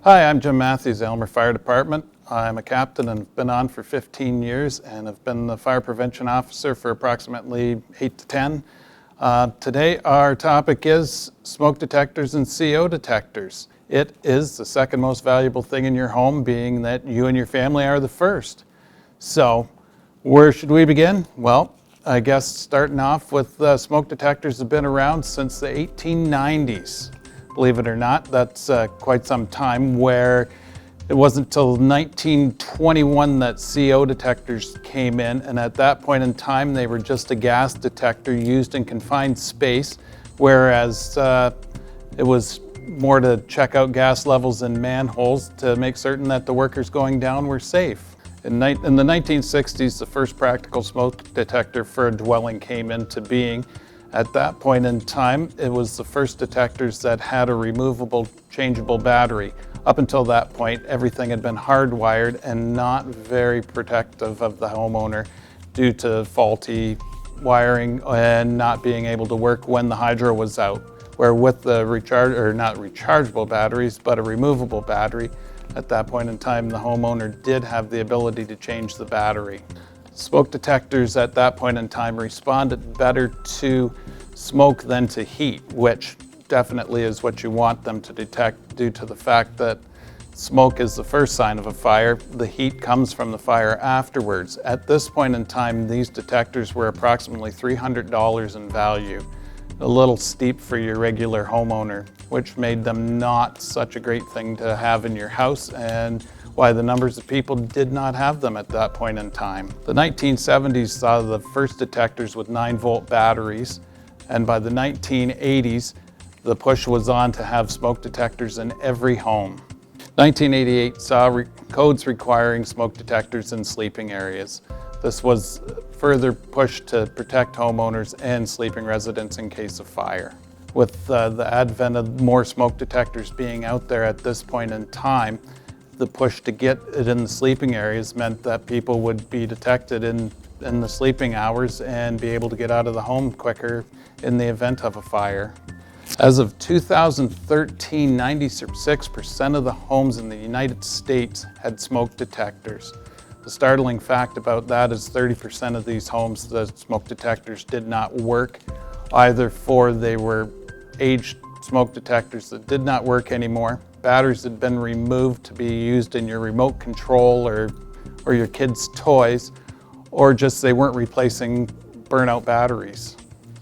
Hi, I'm Jim Matthews, Aylmer Fire Department. I'm a captain and have been on for 15 years and have been the fire prevention officer for approximately 8 to 10. Today our topic is smoke detectors and CO detectors. It is the second most valuable thing in your home, being that you and your family are the first. So where should we begin? Well, I guess starting off with smoke detectors have been around since the 1890s. Believe it or not, that's quite some time, where it wasn't until 1921 that CO detectors came in, and at that point in time they were just a gas detector used in confined space, whereas it was more to check out gas levels in manholes to make certain that the workers going down were safe. In the 1960s, the first practical smoke detector for a dwelling came into being. At that point in time, it was the first detectors that had a removable, changeable battery. Up until that point, everything had been hardwired and not very protective of the homeowner due to faulty wiring and not being able to work when the hydro was out. Where with the not rechargeable batteries, but a removable battery, at that point in time, the homeowner did have the ability to change the battery. Smoke detectors at that point in time responded better to smoke than to heat, which definitely is what you want them to detect due to the fact that smoke is the first sign of a fire. The heat comes from the fire afterwards. At this point in time, these detectors were approximately $300 in value, a little steep for your regular homeowner, which made them not such a great thing to have in your house, and why the numbers of people did not have them at that point in time. The 1970s saw the first detectors with 9-volt batteries, and by the 1980s, the push was on to have smoke detectors in every home. 1988 saw codes requiring smoke detectors in sleeping areas. This was further pushed to protect homeowners and sleeping residents in case of fire. With the advent of more smoke detectors being out there at this point in time, the push to get it in the sleeping areas meant that people would be detected in the sleeping hours and be able to get out of the home quicker in the event of a fire. As of 2013, 96% of the homes in the United States had smoke detectors. The startling fact about that is 30% of these homes, the smoke detectors did not work, either they were aged smoke detectors that did not work anymore, batteries had been removed to be used in your remote control or your kids' toys, or just they weren't replacing burnout batteries.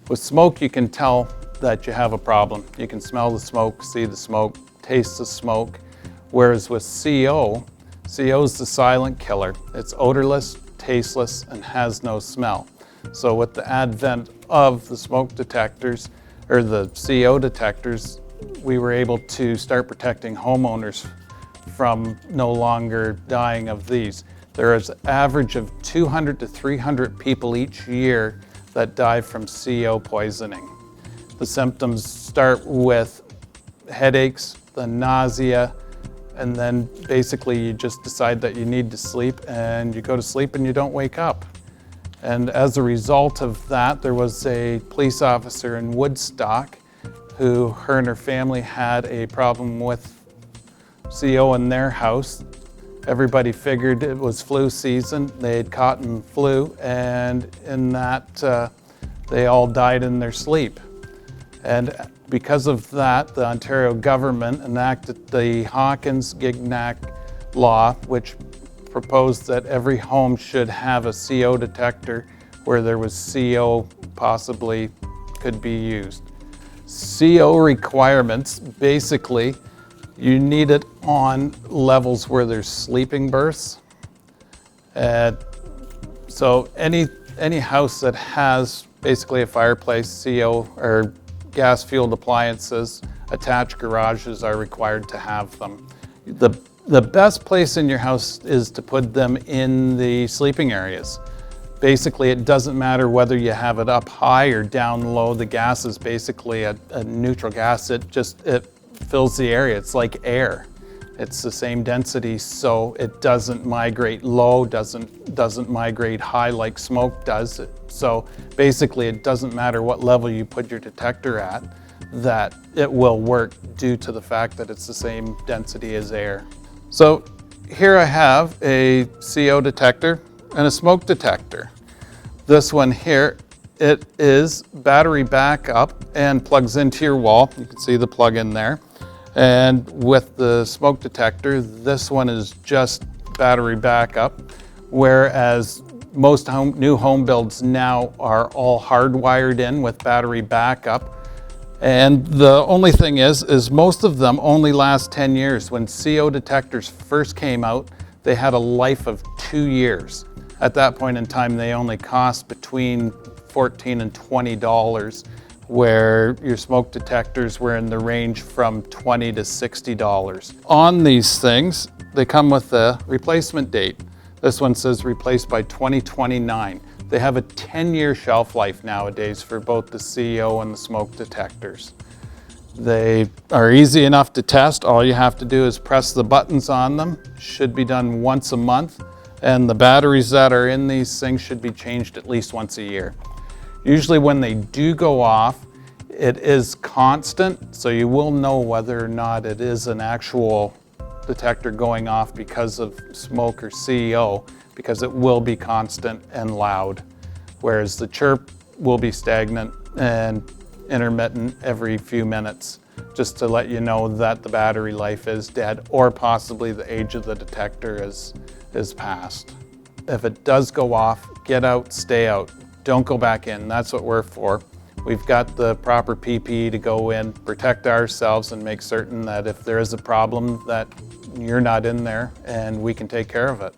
With smoke, you can tell that you have a problem. You can smell the smoke, see the smoke, taste the smoke, whereas with CO is the silent killer. It's odorless, tasteless, and has no smell. So with the advent of the smoke detectors, or the CO detectors, we were able to start protecting homeowners from no longer dying of these. There is an average of 200 to 300 people each year that die from CO poisoning. The symptoms start with headaches, the nausea, and then basically you just decide that you need to sleep, and you go to sleep and you don't wake up. And as a result of that, there was a police officer in Woodstock who, her and her family had a problem with CO in their house. Everybody figured it was flu season. They had caught flu, and in that they all died in their sleep. And because of that, the Ontario government enacted the Hawkins-Gignac law, which proposed that every home should have a CO detector where there was CO possibly could be used. CO requirements, basically, you need it on levels where there's sleeping berths. So any house that has basically a fireplace, CO, or gas-fueled appliances, attached garages are required to have them. The best place in your house is to put them in the sleeping areas. Basically, it doesn't matter whether you have it up high or down low. The gas is basically a neutral gas. It fills the area. It's like air. It's the same density, so it doesn't migrate low, doesn't migrate high like smoke does. So basically it doesn't matter what level you put your detector at, that it will work due to the fact that it's the same density as air. So here I have a CO detector and a smoke detector. This one here, it is battery backup and plugs into your wall. You can see the plug in there. And with the smoke detector, this one is just battery backup, whereas most new home builds now are all hardwired in with battery backup. And the only thing is most of them only last 10 years. When CO detectors first came out, they had a life of 2 years. At that point in time, they only cost between $14 and $20, where your smoke detectors were in the range from $20 to $60. On these things, they come with a replacement date. This one says replaced by 2029. They have a 10-year shelf life nowadays for both the CO and the smoke detectors. They are easy enough to test. All you have to do is press the buttons on them. Should be done once a month. And the batteries that are in these things should be changed at least once a year. Usually when they do go off, it is constant, so you will know whether or not it is an actual detector going off because of smoke or CO, because it will be constant and loud, whereas the chirp will be stagnant and intermittent every few minutes, just to let you know that the battery life is dead, or possibly the age of the detector is past. If it does go off, get out, stay out. Don't go back in. That's what we're for. We've got the proper PPE to go in, protect ourselves, and make certain that if there is a problem that you're not in there and we can take care of it.